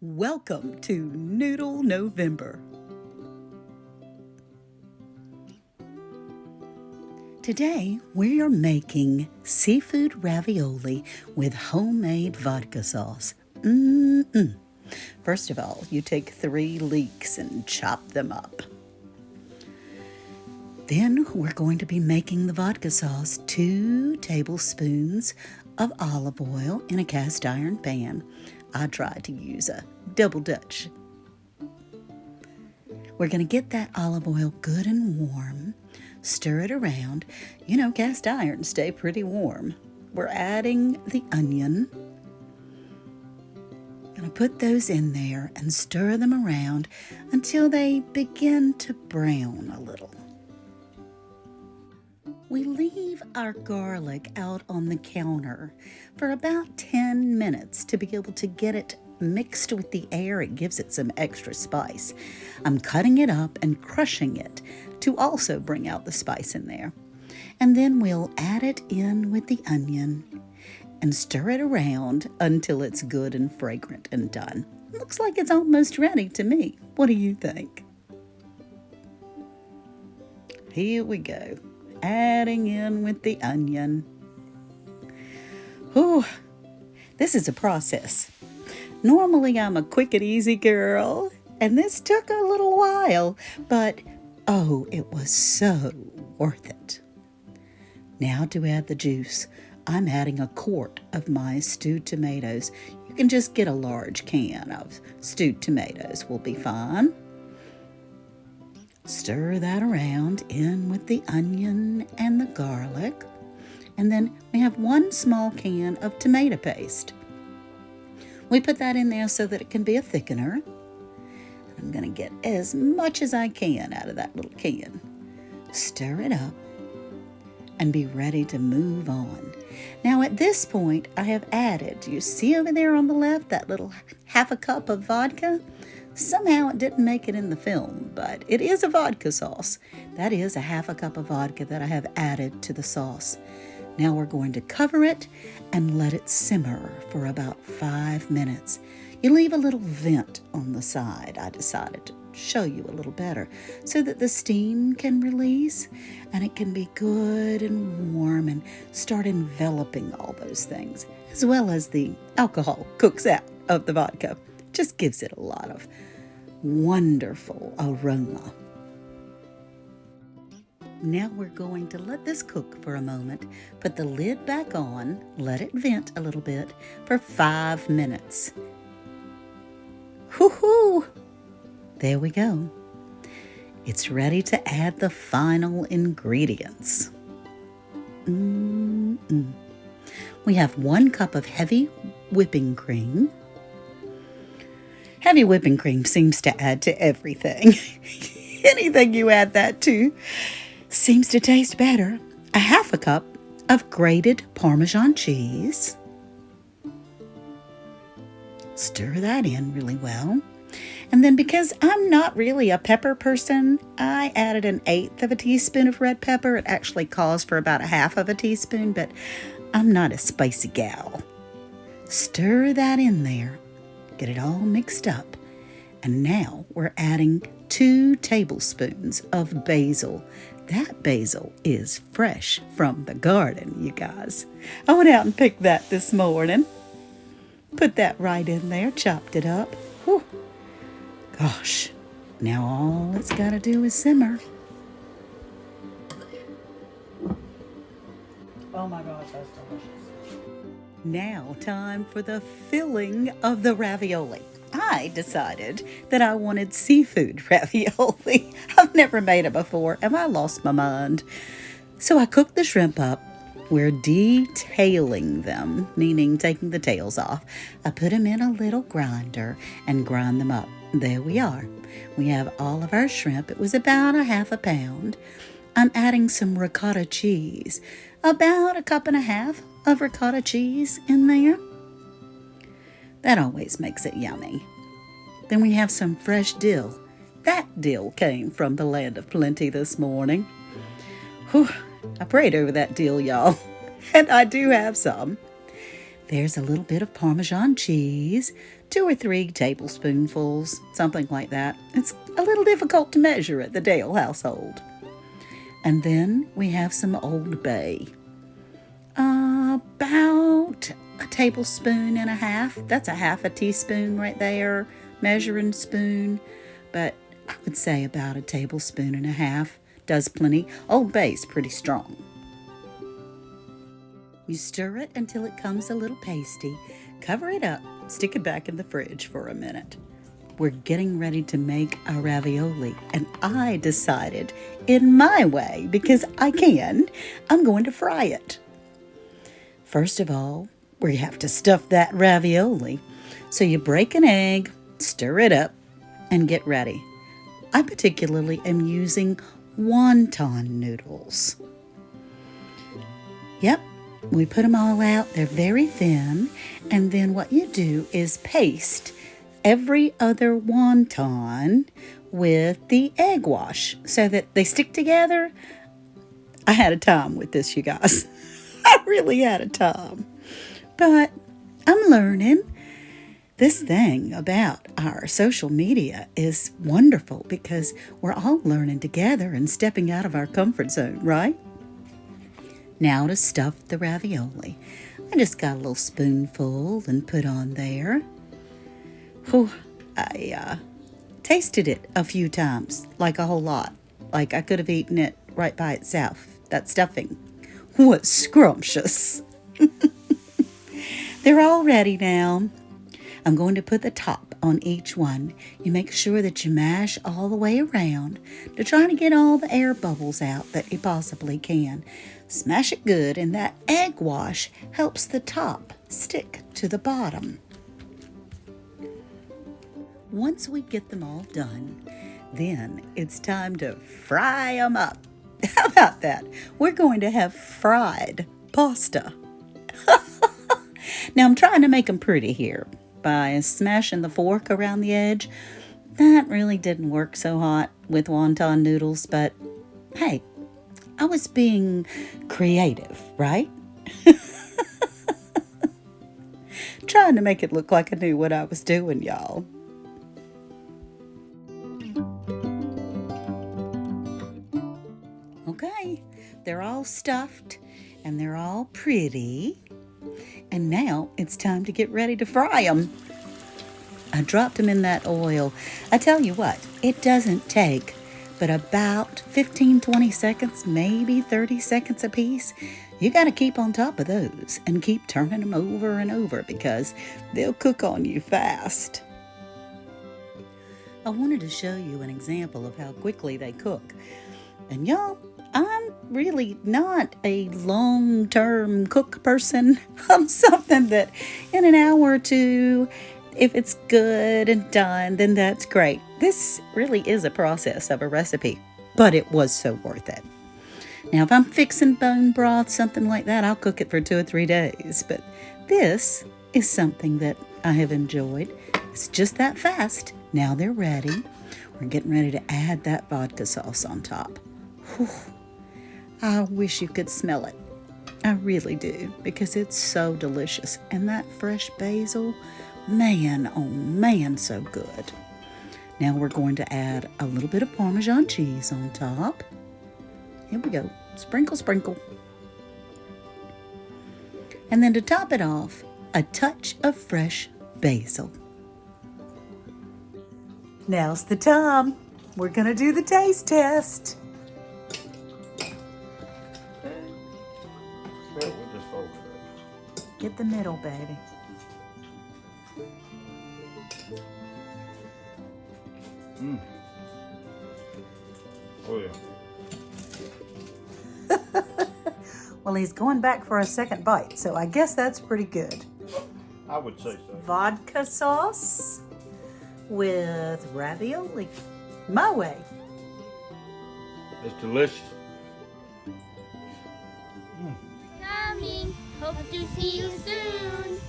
Welcome to Noodle November. Today we are making seafood ravioli with homemade vodka sauce. First of all, you take 3 leeks and chop them up. Then we're going to be making the vodka sauce. 2 tablespoons of olive oil in a cast iron pan. I tried to use a double Dutch. We're going to get that olive oil good and warm. Stir it around. You know, cast irons stay pretty warm. We're adding the onion. Going to put those in there and stir them around until they begin to brown a little. We leave our garlic out on the counter for about 10 minutes to be able to get it mixed with the air. It gives it some extra spice. I'm cutting it up and crushing it to also bring out the spice in there. And then we'll add it in with the onion and stir it around until it's good and fragrant and done. Looks like it's almost ready to me. What do you think? Here we go. Adding in with the onion. Ooh, this is a process. Normally I'm a quick and easy girl, and this took a little while, but oh, it was so worth it. Now to add the juice, I'm adding a quart of my stewed tomatoes. You can just get a large can of stewed tomatoes, will be fine. Stir that around in with the onion and the garlic. And then we have 1 small can of tomato paste. We put that in there so that it can be a thickener. I'm going to get as much as I can out of that little can. Stir it up and be ready to move on. Now at this point I have added, you see over there on the left, that little half a cup of vodka? Somehow it didn't make it in the film, but it is a vodka sauce. That is a half a cup of vodka that I have added to the sauce. Now we're going to cover it and let it simmer for about 5 minutes. You leave a little vent on the side. I decided to show you a little better so that the steam can release and it can be good and warm and start enveloping all those things, as well as the alcohol cooks out of the vodka. Just gives it a lot of wonderful aroma. Now we're going to let this cook for a moment. Put the lid back on, let it vent a little bit for 5 minutes. Whoo-hoo! There we go. It's ready to add the final ingredients. We have 1 cup of heavy whipping cream. Heavy whipping cream seems to add to everything. Anything you add that to seems to taste better. A half a cup of grated Parmesan cheese. Stir that in really well. And then because I'm not really a pepper person, I added 1/8 of a teaspoon of red pepper. It actually calls for about 1/2 of a teaspoon, but I'm not a spicy gal. Stir that in there. Get it all mixed up. And now we're adding 2 tablespoons of basil. That basil is fresh from the garden, you guys. I went out and picked that this morning. Put that right in there, chopped it up. Whew. Gosh, now all it's got to do is simmer. Oh my gosh, that's delicious. Now, time for the filling of the ravioli. I decided that I wanted seafood ravioli. I've never made it before, and I lost my mind. So I cooked the shrimp up. We're detailing them, meaning taking the tails off. I put them in a little grinder and grind them up. There we are. We have all of our shrimp. It was about 1/2 pound. I'm adding some ricotta cheese, about 1.5 cups of ricotta cheese in there. That always makes it yummy. Then we have some fresh dill. That dill came from the land of plenty this morning. Whew, I prayed over that dill, y'all, and I do have some. There's a little bit of Parmesan cheese, 2 or 3 tablespoonfuls, something like that. It's a little difficult to measure at the Dale household. And then we have some Old Bay. About a tablespoon and a half. That's a half a teaspoon right there, measuring spoon. But I would say about a tablespoon and a half does plenty. Old Bay's pretty strong. You stir it until it comes a little pasty. Cover it up, stick it back in the fridge for a minute. We're getting ready to make our ravioli, and I decided, in my way, because I can, I'm going to fry it. First of all, we have to stuff that ravioli. So you break an egg, stir it up, and get ready. I particularly am using wonton noodles. Yep, we put them all out. They're very thin. And then what you do is paste every other wonton with the egg wash so that they stick together. I had a time with this, you guys. I really had a time. But I'm learning. This thing about our social media is wonderful because we're all learning together and stepping out of our comfort zone, right? Now to stuff the ravioli. I just got a little spoonful and put on there. Whew, I tasted it a few times, like a whole lot. Like I could have eaten it right by itself. That stuffing was scrumptious. They're all ready now. I'm going to put the top on each one. You make sure that you mash all the way around to try to get all the air bubbles out that you possibly can. Smash it good, and that egg wash helps the top stick to the bottom. Once we get them all done, then it's time to fry them up. How about that? We're going to have fried pasta. Now I'm trying to make them pretty here by smashing the fork around the edge. That really didn't work so hot with wonton noodles, but hey, I was being creative, right? Trying to make it look like I knew what I was doing, y'all. Okay, they're all stuffed and they're all pretty. And now it's time to get ready to fry them. I dropped them in that oil. I tell you what, it doesn't take but about 15-20 seconds, maybe 30 seconds a piece. You got to keep on top of those and keep turning them over and over because they'll cook on you fast. I wanted to show you an example of how quickly they cook. And y'all, I'm really not a long-term cook person. I'm something that in an hour or two, if it's good and done, then that's great. This really is a process of a recipe, but it was so worth it. Now, if I'm fixing bone broth, something like that, I'll cook it for 2 or 3 days. But this is something that I have enjoyed. It's just that fast. Now they're ready. We're getting ready to add that vodka sauce on top. Whew. I wish you could smell it. I really do, because it's so delicious. And that fresh basil, man, oh man, so good. Now we're going to add a little bit of Parmesan cheese on top. Here we go. Sprinkle, sprinkle. And then to top it off, a touch of fresh basil. Now's the time. We're going to do the taste test. Get the middle, baby. Oh, yeah. Well, he's going back for a second bite, so I guess that's pretty good. I would say so. Vodka sauce with ravioli. My way. It's delicious. Coming. Hope to see you soon.